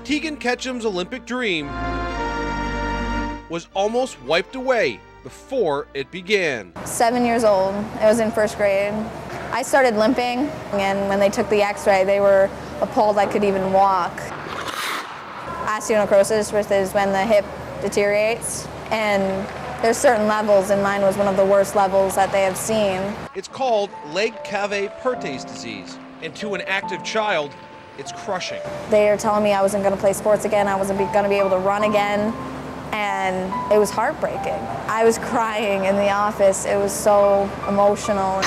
Teegan Ketchum's Olympic dream was almost wiped away before it began. 7 years old, I was in first grade. I started limping, and when they took the x-ray, they were appalled I could even walk. Osteonecrosis, which is when the hip deteriorates, and there's certain levels, and mine was one of the worst levels that they have seen. It's called leg cave pertes disease, and to an active child, it's crushing. They are telling me I wasn't going to play sports again, I wasn't going to be able to run again, and it was heartbreaking. I was crying in the office. It was so emotional.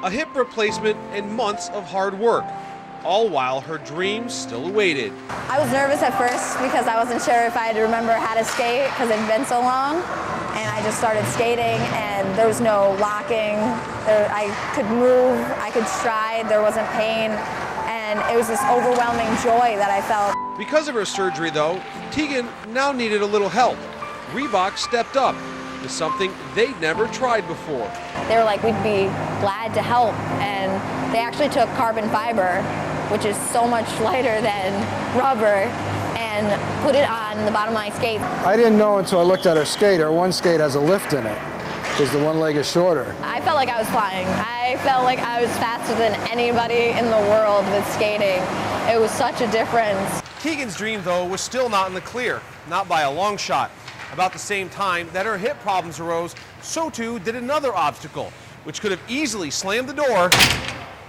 A hip replacement and months of hard work, all while her dreams still awaited. I was nervous at first because I wasn't sure if I'd remember how to skate because it had been so long. And I just started skating, and there was no locking. I could move, I could stride, there wasn't pain. And it was this overwhelming joy that I felt. Because of her surgery, though, Teegan now needed a little help. Reebok stepped up to something they'd never tried before. They were like, we'd be glad to help. And they actually took carbon fiber, which is so much lighter than rubber, and put it on the bottom of my skate. I didn't know until I looked at her skate. Her one skate has a lift in it because the one leg is shorter. I felt like I was flying. I felt like I was faster than anybody in the world with skating. It was such a difference. Teegan's dream, though, was still not in the clear, not by a long shot. About the same time that her hip problems arose, so too did another obstacle, which could have easily slammed the door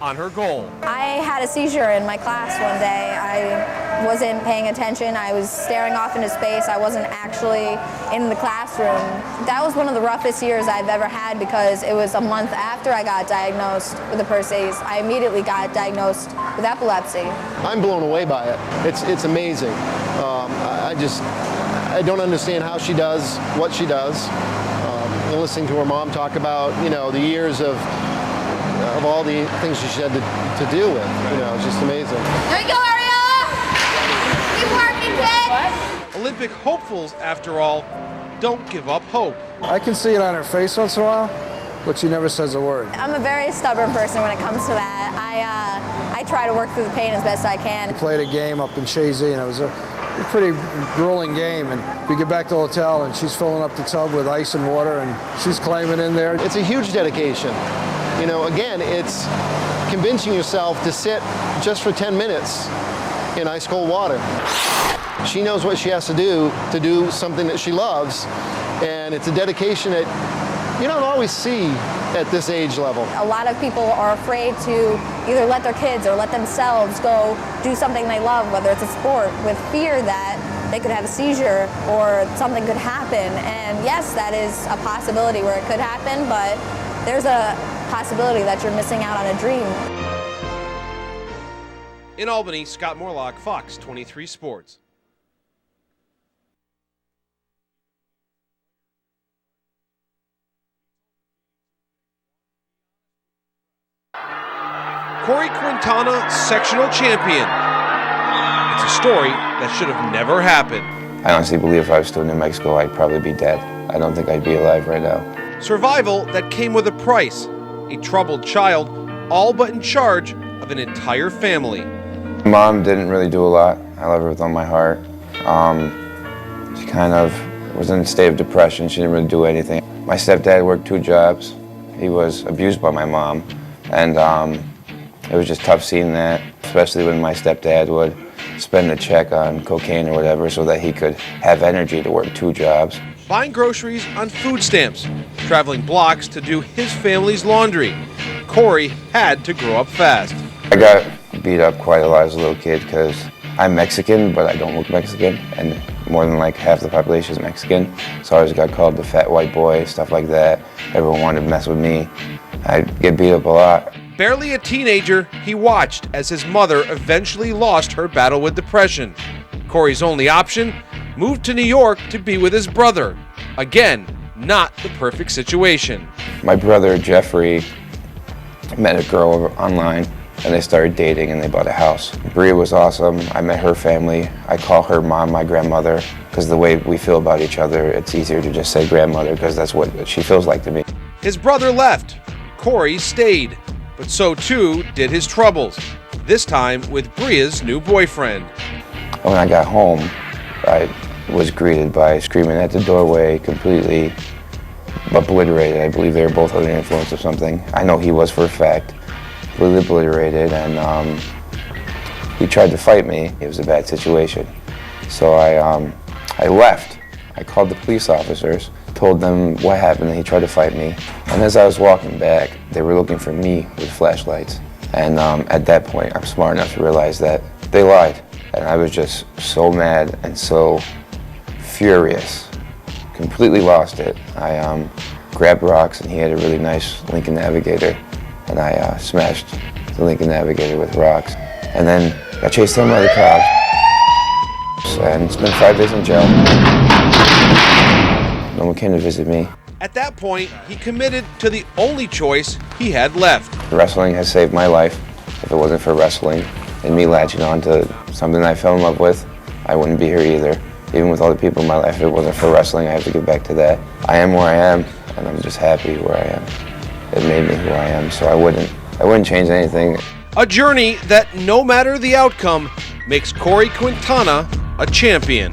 on her goal. I had a seizure in my class one day. I wasn't paying attention. I was staring off into space. I wasn't actually in the classroom. That was one of the roughest years I've ever had because it was a month after I got diagnosed with the pertes. I immediately got diagnosed with epilepsy. I'm blown away by it. It's amazing. I don't understand how she does what she does. And listening to her mom talk about, the years of all the things she had to deal with, it's just amazing. There you go, Ariel! Keep working, kid! Olympic hopefuls, after all, don't give up hope. I can see it on her face once in a while, but she never says a word. I'm a very stubborn person when it comes to that. I try to work through the pain as best I can. We played a game up in Chazy, and it was a pretty grueling game, and we get back to the hotel and she's filling up the tub with ice and water and she's climbing in there. It's a huge dedication. Again, it's convincing yourself to sit just for 10 minutes in ice cold water. She knows what she has to do something that she loves, and it's a dedication that you don't always see at this age level. A lot of people are afraid to either let their kids or let themselves go do something they love, whether it's a sport, with fear that they could have a seizure or something could happen. And yes, that is a possibility where it could happen, but there's a possibility that you're missing out on a dream. In Albany, Scott Morlock, Fox 23 Sports. Cory Quintana, sectional champion. It's a story that should have never happened. I honestly believe if I was still in New Mexico, I'd probably be dead. I don't think I'd be alive right now. Survival that came with a price. A troubled child, all but in charge of an entire family. Mom didn't really do a lot. I love her with all my heart. She kind of was in a state of depression. She didn't really do anything. My stepdad worked 2 jobs. He was abused by my mom, and it was just tough seeing that, especially when my stepdad would spend a check on cocaine or whatever so that he could have energy to work 2 jobs. Buying groceries on food stamps, traveling blocks to do his family's laundry. Cory had to grow up fast. I got beat up quite a lot as a little kid because I'm Mexican, but I don't look Mexican, and more than like half the population is Mexican. So I always got called the fat white boy, stuff like that. Everyone wanted to mess with me. I'd get beat up a lot. Barely a teenager, he watched as his mother eventually lost her battle with depression. Cory's only option? Moved to New York to be with his brother. Again, not the perfect situation. My brother, Jeffrey, met a girl online, and they started dating, and they bought a house. Bria was awesome. I met her family. I call her mom my grandmother, because the way we feel about each other, it's easier to just say grandmother, because that's what she feels like to me. His brother left. Cory stayed. But so too did his troubles, this time with Bria's new boyfriend. When I got home, I was greeted by screaming at the doorway, completely obliterated. I believe they were both under the influence of something. I know he was for a fact, completely obliterated, and he tried to fight me. It was a bad situation. So I left. I called the police officers, told them what happened, and he tried to fight me. And as I was walking back, they were looking for me with flashlights. And at that point, I'm smart enough to realize that they lied. And I was just so mad and so furious, completely lost it. I grabbed rocks, and he had a really nice Lincoln Navigator, and I smashed the Lincoln Navigator with rocks. And then got chased down by the cops, and spent 5 days in jail. No one came to visit me. At that point, he committed to the only choice he had left. Wrestling has saved my life. If it wasn't for wrestling and me latching on to something I fell in love with, I wouldn't be here either. Even with all the people in my life, if it wasn't for wrestling, I have to get back to that. I am where I am, and I'm just happy where I am. It made me who I am, so I wouldn't change anything. A journey that, no matter the outcome, makes Cory Quintana a champion.